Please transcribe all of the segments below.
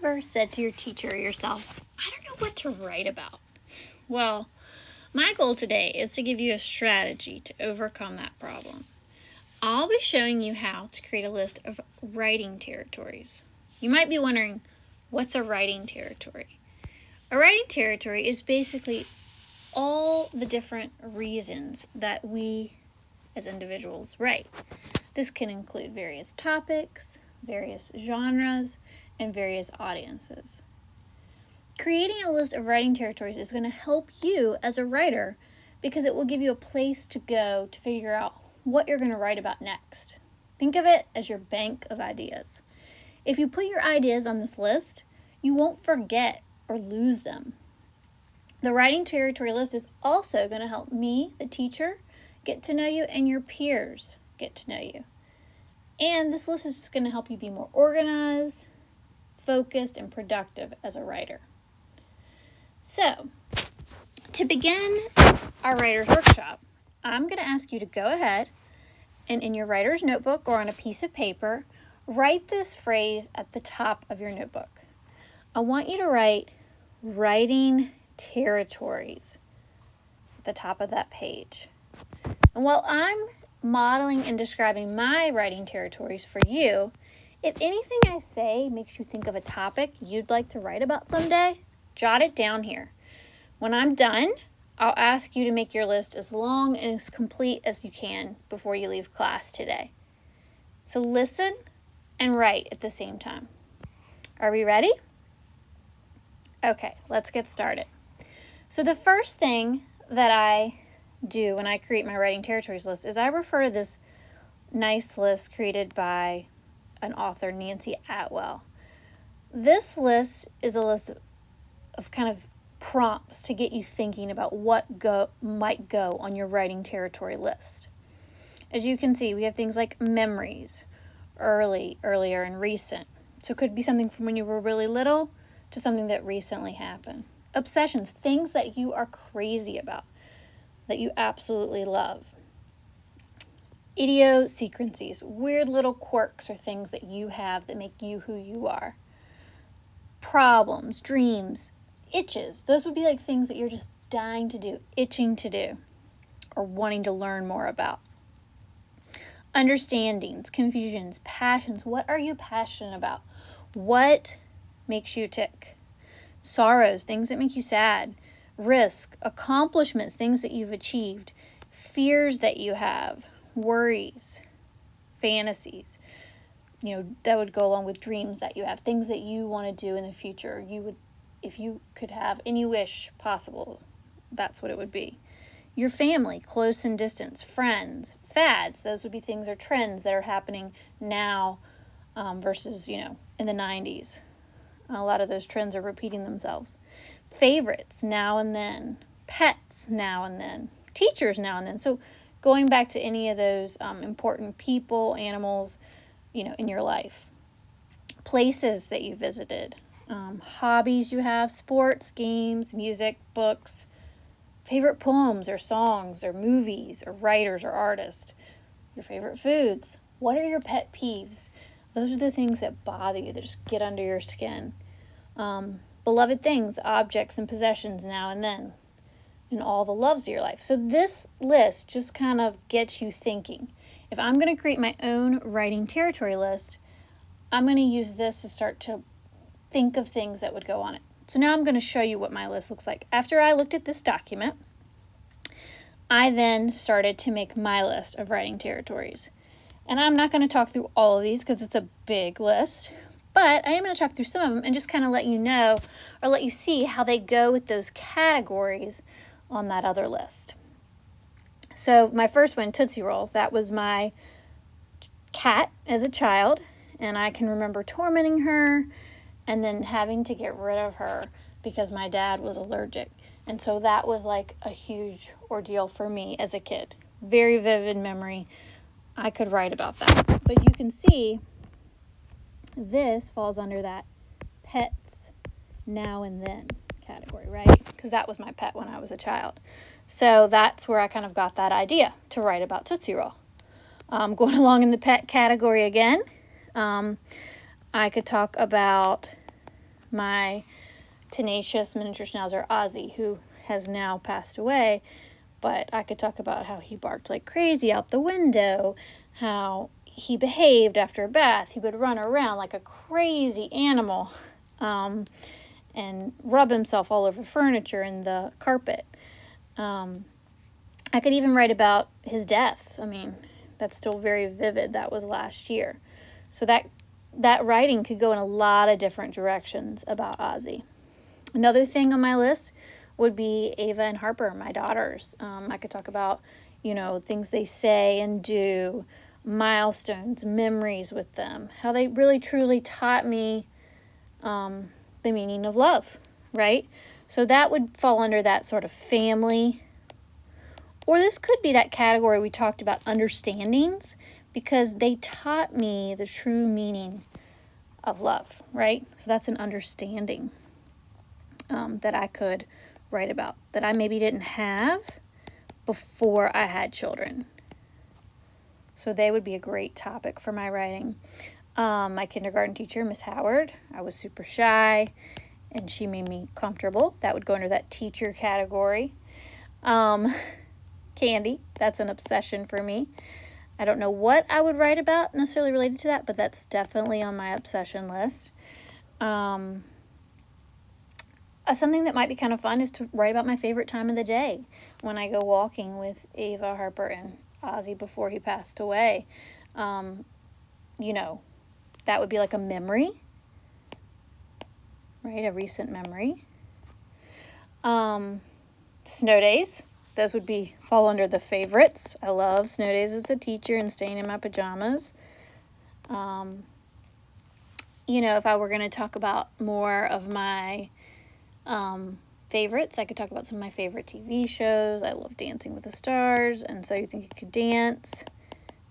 ever said to your teacher or yourself, I don't know what to write about? Well, my goal today is to give you a strategy to overcome that problem. I'll be showing you how to create a list of writing territories. You might be wondering, what's a writing territory? A writing territory is basically all the different reasons that we as individuals write. This can include various topics, various genres, and various audiences. Creating a list of writing territories is going to help you as a writer because it will give you a place to go to figure out what you're going to write about next. Think of it as your bank of ideas. If you put your ideas on this list, you won't forget or lose them. The writing territory list is also going to help me, the teacher, get to know you, and your peers get to know you. And this list is going to help you be more organized, focused, and productive as a writer. So, to begin our writer's workshop, I'm going to ask you to go ahead and in your writer's notebook or on a piece of paper, write this phrase at the top of your notebook. I want you to write writing territories at the top of that page. And while I'm modeling and describing my writing territories for you, if anything I say makes you think of a topic you'd like to write about someday, jot it down here. When I'm done, I'll ask you to make your list as long and as complete as you can before you leave class today. So listen and write at the same time. Are we ready? Okay, let's get started. So the first thing that I do when I create my writing territories list is I refer to this nice list created by an author, Nancy Atwell. This list is a list of kind of prompts to get you thinking about what might go on your writing territory list. As you can see, we have things like memories, earlier, and recent. So it could be something from when you were really little to something that recently happened. Obsessions, things that you are crazy about, that you absolutely love. Idiosyncrasies, weird little quirks or things that you have that make you who you are. Problems, dreams, itches. Those would be like things that you're just dying to do, itching to do, or wanting to learn more about. Understandings, confusions, passions. What are you passionate about? What makes you tick? Sorrows, things that make you sad. Risk, accomplishments, things that you've achieved. Fears that you have. Worries, fantasies. That would go along with dreams that you have. Things that you want to do in the future. If you could have any wish possible, that's what it would be. Your family, close and distance, friends, fads. Those would be things or trends that are happening now versus, in the 90s. A lot of those trends are repeating themselves. Favorites, now and then. Pets, now and then. Teachers, now and then. So going back to any of those important people, animals, in your life. Places that you visited. Hobbies you have, sports, games, music, books, favorite poems or songs or movies or writers or artists, your favorite foods. What are your pet peeves? Those are the things that bother you, that just get under your skin. Beloved things, objects, and possessions now and then, and all the loves of your life. So this list just kind of gets you thinking. If I'm going to create my own writing territory list, I'm going to use this to start to think of things that would go on it. So now I'm going to show you what my list looks like. After I looked at this document, I then started to make my list of writing territories. And I'm not going to talk through all of these because it's a big list, but I am going to talk through some of them and just kind of let you know or let you see how they go with those categories on that other list. So my first one, Tootsie Roll, that was my cat as a child, and I can remember tormenting her and then having to get rid of her because my dad was allergic. And so that was like a huge ordeal for me as a kid. Very vivid memory. I could write about that. But you can see this falls under that pets now and then category, right? Because that was my pet when I was a child. So that's where I kind of got that idea to write about Tootsie Roll. Going along in the pet category again, I could talk about my tenacious miniature schnauzer Ozzy, who has now passed away. But I could talk about how he barked like crazy out the window, how he behaved after a bath. He would run around like a crazy animal, and rub himself all over furniture and the carpet. I could even write about his death. I mean, that's still very vivid. That was last year. So that writing could go in a lot of different directions about Ozzy. Another thing on my list would be Ava and Harper, my daughters. I could talk about, things they say and do, milestones, memories with them, how they really truly taught me the meaning of love, right? So that would fall under that sort of family. Or this could be that category we talked about, understandings, because they taught me the true meaning of love, right? So that's an understanding that I could write about, that I maybe didn't have before I had children. So they would be a great topic for my writing. My kindergarten teacher, Miss Howard, I was super shy, and she made me comfortable. That would go under that teacher category. Candy, that's an obsession for me. I don't know what I would write about necessarily related to that, but that's definitely on my obsession list. Something that might be kind of fun is to write about my favorite time of the day when I go walking with Ava, Harper, and Ozzy before he passed away. That would be like a memory, right? A recent memory. Snow days. Those would fall under the favorites. I love snow days as a teacher and staying in my pajamas. If I were going to talk about more of my favorites, I could talk about some of my favorite TV shows. I love Dancing with the Stars, and So You Think You Could Dance.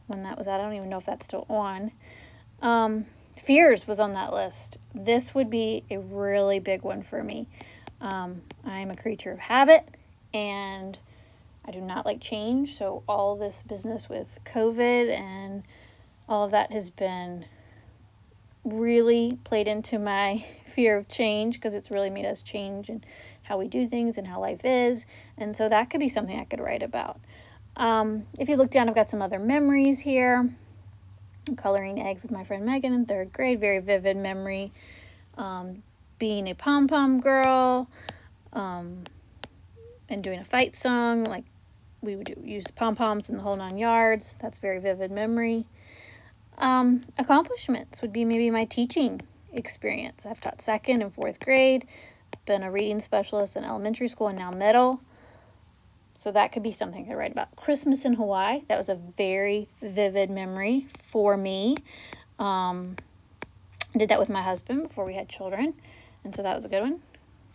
When that was out, I don't even know if that's still on. Fears was on that list. This would be a really big one for me. I'm a creature of habit, and I do not like change, so all this business with COVID and all of that has been really played into my fear of change, because it's really made us change and how we do things and how life is, and so that could be something I could write about. If you look down, I've got some other memories here. Coloring eggs with my friend Megan in 3rd grade, very vivid memory. Being a pom-pom girl, and doing a fight song, like we would use the pom-poms in the whole 9 yards. That's very vivid memory. Accomplishments would be maybe my teaching experience. I've taught 2nd and 4th grade, been a reading specialist in elementary school and now middle. So that could be something I could write about. Christmas in Hawaii, that was a very vivid memory for me. I did that with my husband before we had children, and so that was a good one.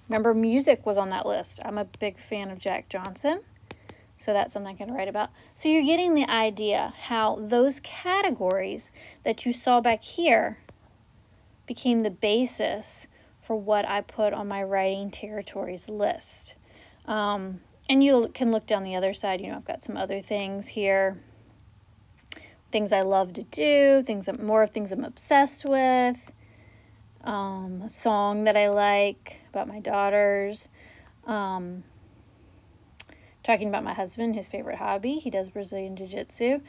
Remember, music was on that list. I'm a big fan of Jack Johnson, so that's something I can write about. So you're getting the idea how those categories that you saw back here became the basis for what I put on my writing territories list. And you can look down the other side. I've got some other things here. Things I love to do, things I'm obsessed with. A song that I like about my daughters. Talking about my husband, his favorite hobby. He does Brazilian Jiu-Jitsu,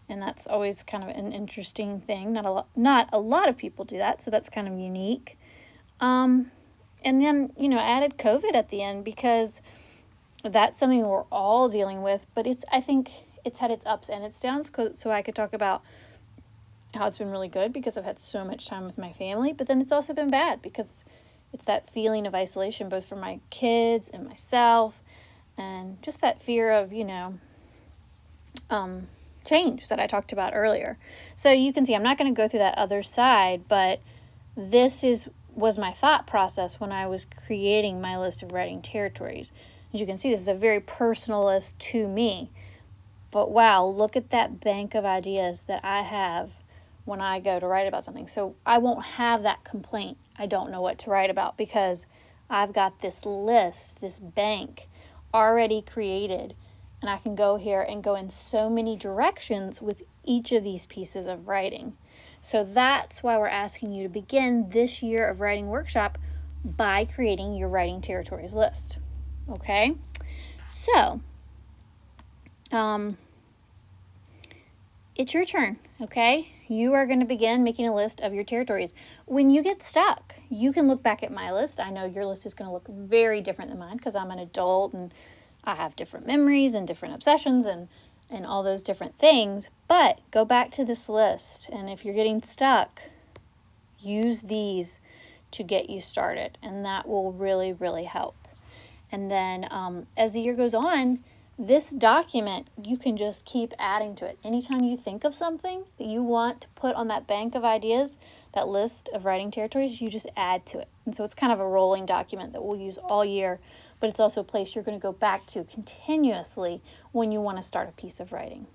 and that's always kind of an interesting thing. Not a lot of people do that, so that's kind of unique. And then, I added COVID at the end because that's something we're all dealing with, but I think it's had its ups and its downs, so I could talk about how it's been really good because I've had so much time with my family, but then it's also been bad because it's that feeling of isolation, both for my kids and myself, and just that fear of, change that I talked about earlier. So you can see I'm not going to go through that other side, but this was my thought process when I was creating my list of writing territories. As you can see, this is a very personal list to me. But wow, look at that bank of ideas that I have when I go to write about something. So I won't have that complaint. I don't know what to write about because I've got this list, this bank already created, and I can go here and go in so many directions with each of these pieces of writing. So that's why we're asking you to begin this year of writing workshop by creating your writing territories list. Okay? So, it's your turn, okay? You are going to begin making a list of your territories. When you get stuck, you can look back at my list. I know your list is going to look very different than mine because I'm an adult and I have different memories and different obsessions and all those different things. But go back to this list, and if you're getting stuck, use these to get you started, and that will really, really help. And then as the year goes on, this document, you can just keep adding to it. Anytime you think of something that you want to put on that bank of ideas, that list of writing territories, you just add to it. And so it's kind of a rolling document that we'll use all year, but it's also a place you're going to go back to continuously when you want to start a piece of writing.